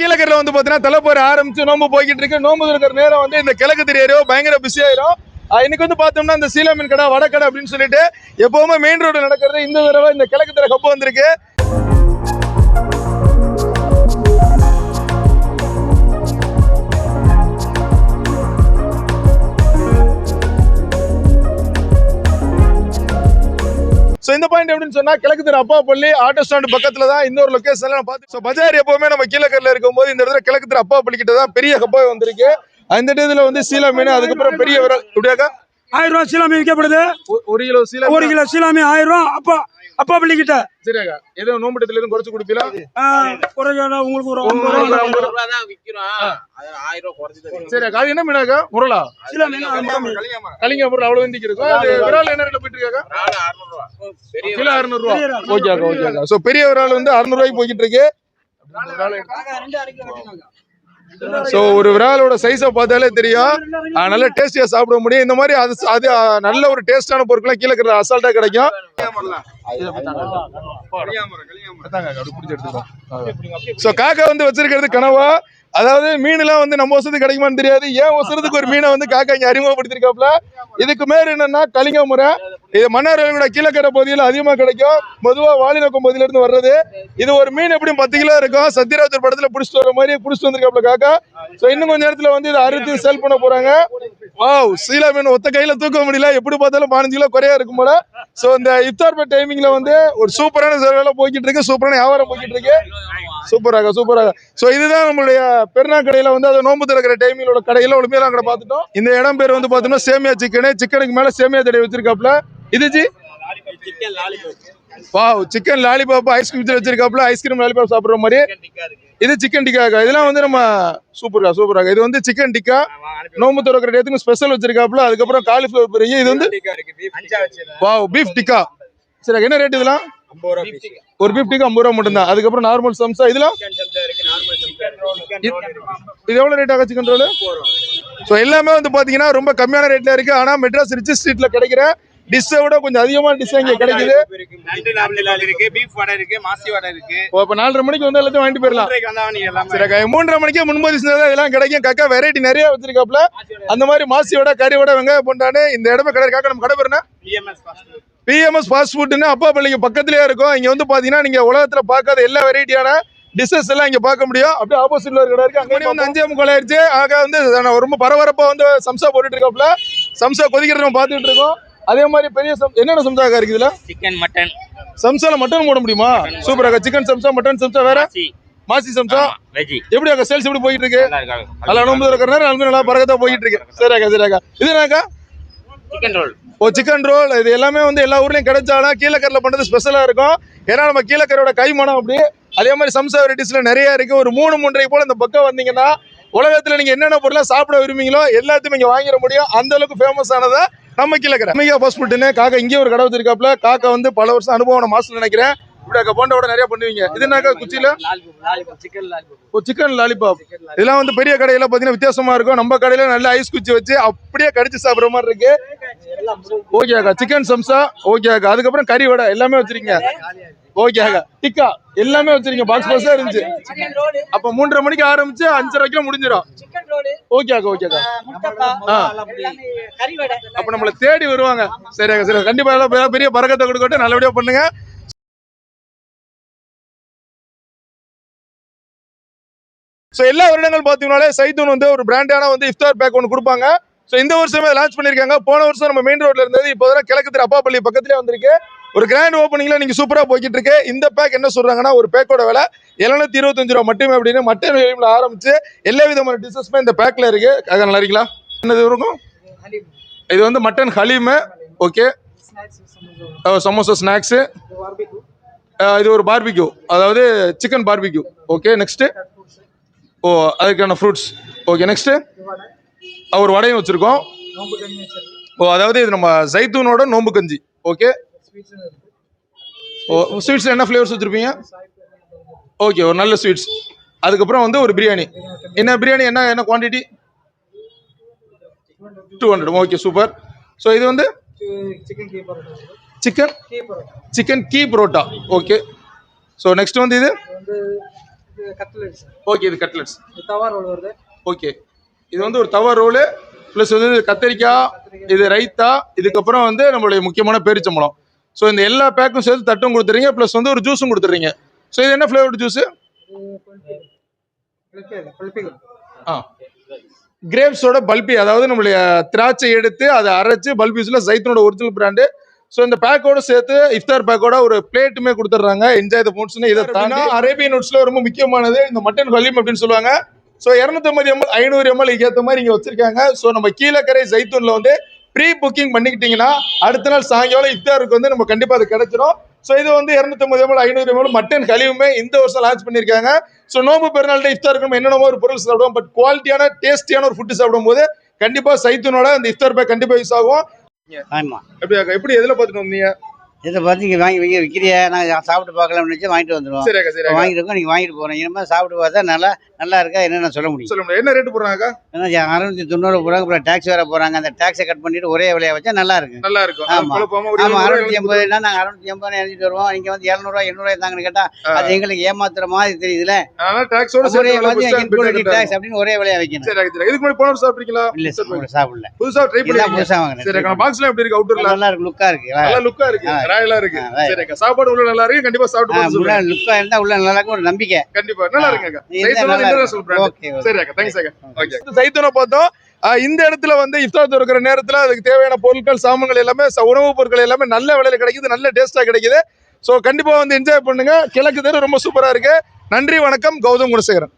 கீழக்கரையில வந்து பாத்தீங்கன்னா தலைப்போர் ஆரம்பிச்சு நோம்பு போய்கிட்டு இருக்கு. நோம்பு இருக்கிற நேரம் வந்து இந்த கிழக்கு தெரியறோ பயங்கர பிஸி ஆயிரும். இன்னைக்கு வந்து பார்த்தோம்னா இந்த சீலா மீன் கடை வடக்கடை அப்படின்னு சொல்லிட்டு எப்பவுமே மெயின் ரோடு நடக்கிறது. இந்த தடவை இந்த கிழக்கு தெரு கப்பு வந்திருக்கு. ஸோ இந்த பாயிண்ட் எப்படின்னு சொன்னா கிழக்கு தெரு அப்பாப்பள்ளி ஆட்டோ ஸ்டாண்ட் பக்கத்துல தான் இந்த ஒரு லொகேஷன்ல நான் பார்த்து. ஸோ பஜார் எப்பவுமே நம்ம கீழக்கரையில இருக்கும்போது இந்த இடத்துல கிழக்கு தெரு அப்பாப்பள்ளி கிட்ட தான் பெரிய கப்பாய் வந்திருக்கு. அந்த இடத்துல வந்து சீலா மீன், அதுக்கப்புறம் பெரிய எப்படியாக்கா 1000 ரூபாய் சீலா மீன் விற்கப்படுது. 1 கிலோ சீலா 1 கிலோ சீலா மீன் 1000 ரூபாய். அப்பா பள்ளி கிட்ட சரியாக்கா ஏதோ நோம்பட்டத்துல எதுவும் குறைச்சு கொடுப்பீங்களா? உங்களுக்கு ஒரு 50 ரூபா தான் விக்கிறோம். அது 1000 ரூபாய் குறைச்சு. சரியாக்கா அது என்ன மீனாக்கா? முரளா சீலா மீன் கலிங்க பொருள் அவ்வளவு வந்துக்கு இருக்கும். அது விரால் என்ன ரேட்ல போயிட்டு இருக்காக்கா? 600 ரூபாய் கிலோ 600 ரூபாய். ஓகேக்கா ஓகேக்கா. ஸோ பெரிய விரால் வந்து 600 ரூபாய்க்கு போய்கிட்டு இருக்கு. ஸோ ஒரு விராலோட சைஸை பார்த்தாலே தெரியும், நல்ல டேஸ்டியா சாப்பிட முடியும். இந்த மாதிரி அது நல்ல ஒரு டேஸ்டான பொருட்கள் கீழே அசால்ட்டா கிடைக்கும். ஸோ காக்கா வந்து வச்சிருக்கிறது கனவா, அதாவது மீன் எல்லாம் வந்து நம்ம வசதி கிடைக்குமான்னு தெரியாது. ஏன் வசதிக்கு ஒரு மீனை வந்து காக்கா இங்க அறிமுகப்படுத்திருக்காப்ல. இதுக்கு மேல என்னன்னா கலிங்க முறை. இது மன்னார்வயலோட கீழக்கரை பகுதியில் அதிகமா கிடைக்கும். பொதுவா வாலிநோக்கம் பகுதியில இருந்து வர்றது. இது ஒரு மீன் எப்படியும் 10 கிலோ இருக்கும். சத்யராஜ் படத்துல புடிச்சிட்டு வர மாதிரி புடிச்சிட்டு வந்திருக்காப்ல காக்கா. சோ இன்னும் கொஞ்ச நேரத்துல வந்து இதை அறுத்து சேல் பண்ண போறாங்க. வாவ், சீலா மீன் ஒத்த கையில தூக்க முடியல. எப்படி பார்த்தாலும் 15 கிலோ குறையா இருக்கும் போல. சோ இந்த இஃப்தார் டைமிங்ல வந்து ஒரு சூப்பரான வேலை போய்கிட்டு இருக்கு, சூப்பரான வியாபாரம் போய்கிட்டு இருக்கு. சூப்பராக சூப்பராக. சோ இதுதான் நம்மளுடைய பெருநா கடையில வந்து அதை நோம்பு திறக்கிற டைமிங்களோட கடையில ஒரு மீன் கடை பார்த்துட்டோம். இந்த இடம் பேர் வந்து பார்த்தோம்னா சேமியா சிக்கனு. சிக்கனுக்கு மேல சேமியா தடவை வச்சிருக்காப்ல. இது ஜி வாவ், சிக்கன் லாலிபாப் ஐஸ்கிரீம் வச்சிருக்காப்ல. ஐஸ்கிரீம் லாலிபாப் சாப்பிடுற மாதிரி. இது சிக்கன் டிக்கா. இதெல்லாம் வந்து நம்ம சூப்பராக. இது வந்து சிக்கன் டிக்கா நோம்பு திறக்கிற டயத்துக்கு ஸ்பெஷல் வச்சிருக்காப்ல. அதுக்கப்புறம் காலிஃபிளவர் பெரிய. இது வந்து வாவ் பீஃப் டிக்கா. சரி, என்ன ரேட் இதெல்லாம்? ஒரு பீஃப் டிக்கா 50 ரூபா மட்டும்தான். அதுக்கப்புறம் நார்மல் சம்சா. இதெல்லாம் இது எவ்வளவு ரேட் ஆக சிக்கன் ரோல்? ஸோ எல்லாமே வந்து பாத்தீங்கன்னா ரொம்ப கம்மியான ரேட்ல இருக்கு. ஆனா மெட்ராஸ் ரிச் ஸ்ட்ரீட்ல கிடைக்கிற டிஷ்ஷை விட கொஞ்சம் அதிகமான டிஷ் இங்க கிடைக்குது. இப்ப 4:30 மணிக்கு வந்து எல்லாத்தையும் வாங்கிட்டு போயிடலாம். 3:30 மணிக்கு முன்பதிவு செஞ்சா இதெல்லாம் கிடைக்கும். காக்கா வெரைட்டி நிறைய வச்சிருக்காப்ல. அந்த மாதிரி மாசியோட கறியோட வெங்காய போண்டானு இந்த இடமே கடை. காக்கா நம்ம கடை பேருனா பிஎம்எஸ் ஃபாஸ்ட் ஃபுட்னு அப்பாப்பள்ளிக்கு பக்கத்துலயே இருக்கும். இங்க வந்து பாத்தீங்கன்னா நீங்க உலகத்துல பார்க்காத எல்லா வெரைட்டியான டிஷஸ் எல்லாம் இங்க பார்க்க முடியும். அப்படியே ஆப்போசிட்ல ஒரு கடை இருக்கு. அங்கே வந்து 5:45 ஆயிடுச்சு. ஆக வந்து ரொம்ப பரபரப்பா வந்து சம்சா போட்டுட்டு இருக்காப்ல. சம்சா கொதிக்கிறத நம்ம பார்த்துட்டு இருக்கோம். அதே மாதிரி பெரிய என்னென்ன சம்சாக்கா இருக்கு இதுல? Chicken mutton. சம்சால மட்டன் போட முடியுமா? சூப்பராக. சிக்கன் சம்சா, மட்டன் சம்சா, வேற மாசி சம்சா. எப்படி அக்கா சேல்ஸ் எப்படி போயிட்டு இருக்கு? நல்லா நோம்பு இருக்கிற நேரம் நல்லா பறக்கத்தா போயிட்டு இருக்கு. சரியாக்கா. இது என்னக்கா? Chicken roll. Chicken roll. இது எல்லாமே வந்து எல்லா ஊர்லயும் கிடைச்சாலும் கீழக்கரையில பண்றது ஸ்பெஷலா இருக்கும். ஏன்னா நம்ம கீழக்கரையோட கைமணம் அப்படி. அதே மாதிரி சம்சா வெரைட்டிஸ்ல நிறைய இருக்கு. ஒரு 3-3:30 போல இந்த பக்கம் வந்தீங்கன்னா உலகத்துல நீங்க என்னென்ன பொருளா சாப்பிட விரும்பீங்களோ எல்லாத்தையும் இங்க வாங்கிட முடியும். அந்த அளவுக்கு ஃபேமஸ் ஆனதா நம்ம கீழக்கரை அமிகா ஃபாஸ்ட் ஃபுட்னு. காக்கா இங்கே ஒரு கடை வச்சிருக்காப்ல. காக்கா வந்து பல வருஷம் அனுபவம் மாஸ்டர் நினைக்கிறேன். இப்படி போண்டோட நிறைய பண்ணுவீங்க. இது என்னக்கா குச்சியில? Chicken lollipop. இதெல்லாம் வந்து பெரிய கடையில பாத்தீங்கன்னா வித்தியாசமா இருக்கும். நம்ம கடையில நல்ல ஐஸ் குச்சி வச்சு அப்படியே கடிச்சு சாப்பிடுற மாதிரி இருக்கு. ஓகேக்கா. சிக்கன் சம்சா. ஓகேக்கா. அதுக்கப்புறம் கறி வடை எல்லாமே வச்சிருக்கீங்க. ஓகேக்கா. டிக்கா எல்லாமே வச்சிருக்கீங்க. பாக்ஸ் இருந்துச்சு. அப்ப 3:30 மணிக்கு ஆரம்பிச்சு 5:30 முடிஞ்சிடும். ஓகேக்கா. அப்ப நம்மள தேடி வருவாங்க. சரியாக்கா. கண்டிப்பா பெரிய பறக்கத்தை கொடுக்கட்டும். நல்லபடியா பண்ணுங்க. ஸோ எல்லா வருடங்கள் பார்த்தீங்கன்னாலே சைத்தூன் வந்து ஒரு பிராண்டான வந்து இஃப்தார் பேக் ஒன்று கொடுப்பாங்க. ஸோ இந்த வருஷமே லான்ச் பண்ணியிருக்காங்க. போன வருஷம் நம்ம மெயின் ரோட்ல இருந்தது. இப்போதான் கிழக்கு தெரு அப்பாப்பள்ளி பக்கத்துலேயே வந்திருக்கு. ஒரு கிராண்ட் ஓப்பனிங்ல நீங்க சூப்பரா போய்கிட்டு இருக்கு. இந்த பேக் என்ன சொல்றாங்கன்னா ஒரு பேக்கோட விலை 725 ரூபா மட்டுமே அப்படின்னு மட்டன் வேலையில ஆரம்பிச்சு எல்லா விதமான டிஷஸுமே இந்த பேக்ல இருக்கு. அது நல்லா இருக்கீங்களா? என்னது இருக்கும்? இது வந்து mutton Haleem. Okay. Samosa snacks. இது ஒரு பார்பிக்யூ, அதாவது சிக்கன் பார்பிக்யூ. ஓகே. நெக்ஸ்ட் அதுக்கான ஃப்ரூட்ஸ். ஓகே. நெக்ஸ்ட் ஒரு வடையும் வச்சிருக்கோம். அதாவது இது நம்ம ஜைத்தூனோட நோம்பு கஞ்சி. ஓகே. ஸ்வீட்ஸ் என்ன ஃப்ளேவர்ஸ் வச்சிருப்பீங்க? ஓகே, ஒரு நல்ல ஸ்வீட்ஸ். அதுக்கப்புறம் வந்து ஒரு பிரியாணி. என்ன பிரியாணி? என்ன குவான்டிட்டி? 200. Okay, super. ஸோ இது வந்து சிக்கன் கீ பரோட்டா. ஓகே. ஸோ நெக்ஸ்ட் வந்து இது கட்லெட்ஸ் ஓகே, இது கட்லெட்ஸ். இது தவா ரோல் வருது. ஓகே, இது வந்து ஒரு தவா ரோலு ப்ளஸ் வந்து கத்திரிக்காய், இது ரைத்தா, இதுக்கப்புறம் வந்து நம்மளுடைய முக்கியமான பேரிச்சம்பழம். ஸோ இந்த எல்லா பேக்கும் சேர்த்து தட்டும் கொடுத்துறீங்க, ப்ளஸ் வந்து ஒரு ஜூஸும் கொடுத்துறீங்க. ஸோ இது என்ன ஃப்ளேவர்டு ஜூஸு? கிரேப்ஸோட பல்பி, அதாவது நம்மளுடைய திராட்சை எடுத்து அதை அரைச்சு பல்பிஸ்ல ஜைத்தனோட ஒரிஜினல் பிராண்டு. ஸோ இந்த பேக்கோட சேர்த்து இஃப்தார் பேக்கோட ஒரு பிளேட்டுமே கொடுத்துட்றாங்க. என்ஜாய் த ஃபுட்ஸ்னு. இதை தாண்டி அரேபியன் நட்ஸ்ல ரொம்ப முக்கியமானது இந்த மட்டன் ஹலீம் அப்படின்னு சொல்லுவாங்க. ஸோ 250 ml 500 ml ஏற்ற மாதிரி இங்கே வச்சிருக்காங்க. ஸோ நம்ம கீழக்கரை ஜைத்தூன்ல வந்து ப்ரீ புக்கிங் பண்ணிக்கிட்டீங்கன்னா அடுத்த நாள் சாயங்காலம் இஃப்தாருக்கு வந்து நம்ம கண்டிப்பா அது கிடைச்சிடும். ஸோ இது வந்து 250 ml 500 ml மட்டன் ஹலீமுமே இந்த வருஷம் லான்ச் பண்ணியிருக்காங்க. ஸோ நோம்பு பெருநாள் இஃப்தாருக்கு நம்ம என்னென்னமோ ஒரு பொருள் சாப்பிடுவோம், பட் குவாலிட்டியான டேஸ்டியான ஒரு ஃபுட்டு சாப்பிடும் போது கண்டிப்பா சைத்தூனோட இந்த இஃப்தார் பேக் கண்டிப்பா யூஸ் ஆகும். ஆமா, எப்படி எதுல பார்த்துட்டு வந்தீங்க? இதை பார்த்து இங்கே வாங்கி வைங்க விற்கிறியா, நாங்கள் சாப்பிட்டு பார்க்கலாம்னு நினச்சி வாங்கிட்டு வந்துடுவோம். சரிக்கா, சரிக்கா. வாங்கிட்டு இருக்கோம், நீங்கள் வாங்கிட்டு போகிறோம். இனிமேல் சாப்பிட்டு பார்த்தா நல்லா இருக்கா என்னென்ன சொல்ல முடியும். சொல்ல முடியும். என்ன ரேட்டு போடுறாங்க? ஏன்னா 690 போகிறாங்க, அப்புறம் டேக்ஸ் வேறு போகிறாங்க. அந்த டேக்ஸை கட் பண்ணிட்டு ஒரே விலையை வச்சா நல்லா இருக்கு. நல்லா இருக்கும். ஆமா. ஆமாம், 680 நாங்கள் 680 எழுதிட்டு வருவோம். நீங்கள் வந்து 700 800 தாங்கன்னு கேட்டால் அது எங்களுக்கு ஏமாத்துற மாதிரி தெரியுதுல. ஒரே மாதிரி டேக்ஸ் அப்படின்னு ஒரே விலையை வைக்கணும். இதுக்கு முன்னாடி போன சாப்பிட்றீங்களா? இல்லை சாப்பிடல, புதுசா ட்ரை பண்ணி புதுசாக வாங்கினேன். பாக்ஸ்ல எப்படி இருக்கு? அவுட்டர்ல நல்லா இருக்கு, லுக்காக இருக்கு, நல்லா லுக்கா இருக்கு, ராயலா இருக்கு. சரிக்கா, சாப்பாடு உள்ள நல்லா இருக்கு. கண்டிப்பா சாப்பிட்டு பார்த்து சொல்லுங்க. லுக்கா இருந்தா உள்ள நல்லா இருக்கும், ஒரு நம்பிக்கை. கண்டிப்பா நல்லா இருக்குங்க. ஓகே, சரிக்கா, தேங்க்ஸ் அக்கா. ஓகே, சைத்தூனை பார்த்தோம். இந்த இடத்துல வந்து இஃப்தார் திறக்கிற நேரத்துல அதுக்கு தேவையான பொருட்கள் சாமான்கள் எல்லாமே உணவுப் பொருட்கள் எல்லாமே நல்ல விலையில கிடைக்குது, நல்ல டேஸ்டா கிடைக்குது. ஸோ கண்டிப்பா வந்து என்ஜாய் பண்ணுங்க. கிழக்கு தெரு ரொம்ப சூப்பரா இருக்கு. நன்றி, வணக்கம். கௌதம் குணசேகரன்.